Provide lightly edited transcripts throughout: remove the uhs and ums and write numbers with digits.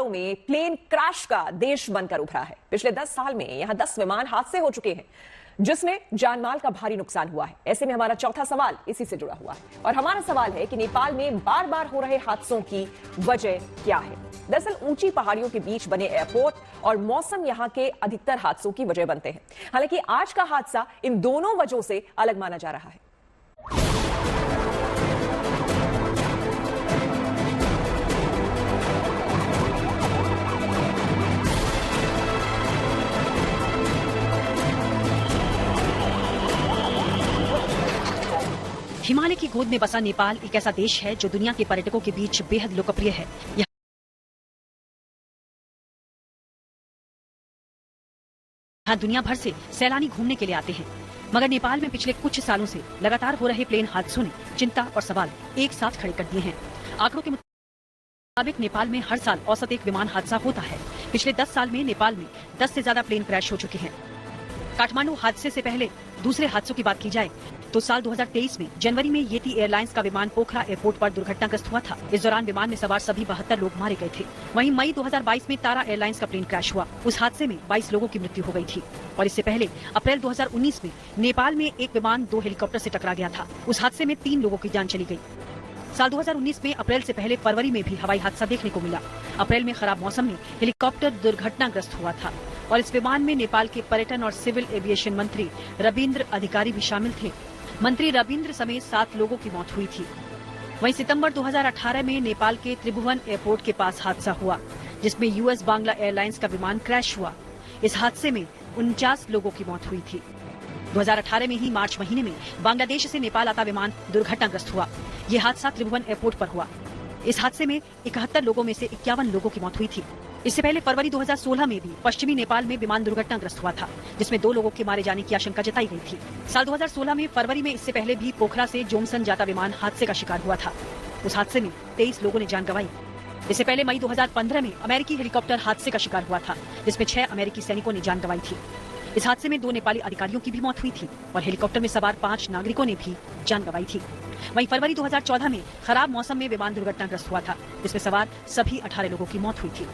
खबरों में plane crash का देश बनकर उभरा है। पिछले 10 साल में यहां 10 विमान हादसे हो चुके हैं जिसमें जानमाल का भारी नुकसान हुआ है। ऐसे में हमारा चौथा सवाल इसी से जुड़ा हुआ है और हमारा सवाल है कि नेपाल में बार बार हो रहे हादसों की वजह क्या है। दरअसल ऊंची पहाड़ियों के बीच बने एयरपोर्ट और मौसम यहां के अधिकतर हादसों की वजह बनते हैं। हालांकि आज का हादसा इन दोनों वजहों से अलग माना जा रहा है। हिमालय की गोद में बसा नेपाल एक ऐसा देश है जो दुनिया के पर्यटकों के बीच बेहद लोकप्रिय है। यहाँ दुनिया भर से सैलानी घूमने के लिए आते हैं, मगर नेपाल में पिछले कुछ सालों से लगातार हो रहे प्लेन हादसों ने चिंता और सवाल एक साथ खड़े कर दिए हैं। आंकड़ों के मुताबिक नेपाल में हर साल औसत एक विमान हादसा होता है। पिछले 10 साल में नेपाल में 10 से ज्यादा प्लेन क्रैश हो चुके हैं। काठमांडू हादसे से पहले दूसरे हादसों की बात की जाए तो साल 2023 में जनवरी में येती एयरलाइंस का विमान पोखरा एयरपोर्ट पर दुर्घटनाग्रस्त हुआ था। इस दौरान विमान में सवार सभी 72 लोग मारे गए थे। वहीं मई 2022 में तारा एयरलाइंस का प्लेन क्रैश हुआ। उस हादसे में 22 लोगों की मृत्यु हो गई थी। और इससे पहले अप्रैल 2019 में नेपाल में एक विमान 2 हेलीकॉप्टर से टकरा गया था। उस हादसे में 3 लोगों की जान चली गई। साल 2019 में अप्रैल से पहले फरवरी में भी हवाई हादसा देखने को मिला। अप्रैल में खराब मौसम में हेलीकॉप्टर दुर्घटनाग्रस्त हुआ था और इस विमान में नेपाल के पर्यटन और सिविल एविएशन मंत्री रविन्द्र अधिकारी भी शामिल थे। मंत्री रविन्द्र समेत 7 लोगों की मौत हुई थी। वहीं सितंबर 2018 में नेपाल के त्रिभुवन एयरपोर्ट के पास हादसा हुआ जिसमें यूएस बांग्ला एयरलाइंस का विमान क्रैश हुआ। इस हादसे में 49 लोगों की मौत हुई थी। 2018 में ही मार्च महीने में बांग्लादेश से नेपाल आता विमान दुर्घटनाग्रस्त हुआ। ये हादसा त्रिभुवन एयरपोर्ट पर हुआ। इस हादसे में 71 लोगों में से 51 लोगों की मौत हुई थी। इससे पहले फरवरी 2016 में भी पश्चिमी नेपाल में विमान दुर्घटनाग्रस्त हुआ था जिसमें 2 लोगों के मारे जाने की आशंका जताई गई थी। साल 2016 में फरवरी में इससे पहले भी पोखरा से जोमसन जाता विमान हादसे का शिकार हुआ था। उस हादसे में 23 लोगों ने जान गंवाई। इससे पहले मई 2015 में अमेरिकी हेलीकॉप्टर हादसे का शिकार हुआ था जिसमें 6 अमेरिकी सैनिकों ने जान गंवाई थी। इस हादसे में 2 नेपाली अधिकारियों की भी मौत हुई थी और हेलीकॉप्टर में सवार 5 नागरिकों ने भी जान गंवाई थी। वहीं फरवरी 2014 में खराब मौसम में विमान दुर्घटनाग्रस्त हुआ था जिसमें सवार सभी 18 लोगों की मौत हुई थी।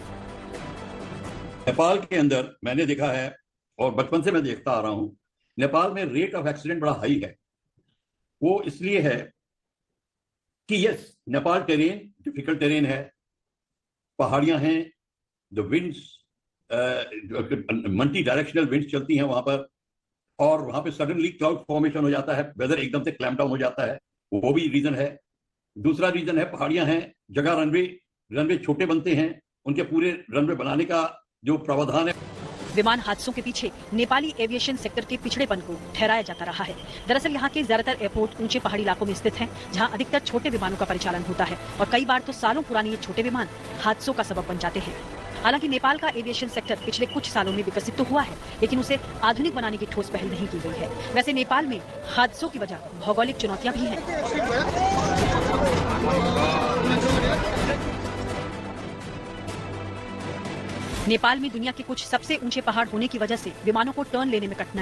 नेपाल के अंदर मैंने देखा है और बचपन से मैं देखता आ रहा हूं, नेपाल में रेट ऑफ एक्सीडेंट बड़ा हाई है। वो इसलिए है कि yes, Nepal terrain difficult terrain है, पहाड़ियां हैं, the winds multi directional winds चलती हैं वहां पर, और वहां पे सडनली क्लाउड फॉर्मेशन हो जाता है, वेदर एकदम से क्लैम्प डाउन हो जाता है, वो भी रीजन है। दूसरा रीजन है पहाड़ियां हैं, जगह रनवे छोटे बनते हैं, उनके पूरे रनवे बनाने का जो प्रावधान है। विमान हादसों के पीछे नेपाली एविएशन सेक्टर के पिछड़ेपन को ठहराया जाता रहा है। दरअसल यहाँ के ज्यादातर एयरपोर्ट ऊंचे पहाड़ी इलाकों में स्थित हैं, जहाँ अधिकतर छोटे विमानों का परिचालन होता है और कई बार तो सालों पुराने ये छोटे विमान हादसों का सबब बन जाते हैं। हालांकि नेपाल का एविएशन सेक्टर पिछले कुछ सालों में विकसित तो हुआ है, लेकिन उसे आधुनिक बनाने की ठोस पहल नहीं की गई है। वैसे नेपाल में हादसों की वजह भौगोलिक चुनौतियां भी हैं। नेपाल में दुनिया के कुछ सबसे ऊंचे पहाड़ होने की वजह से विमानों को टर्न लेने में कठिनाई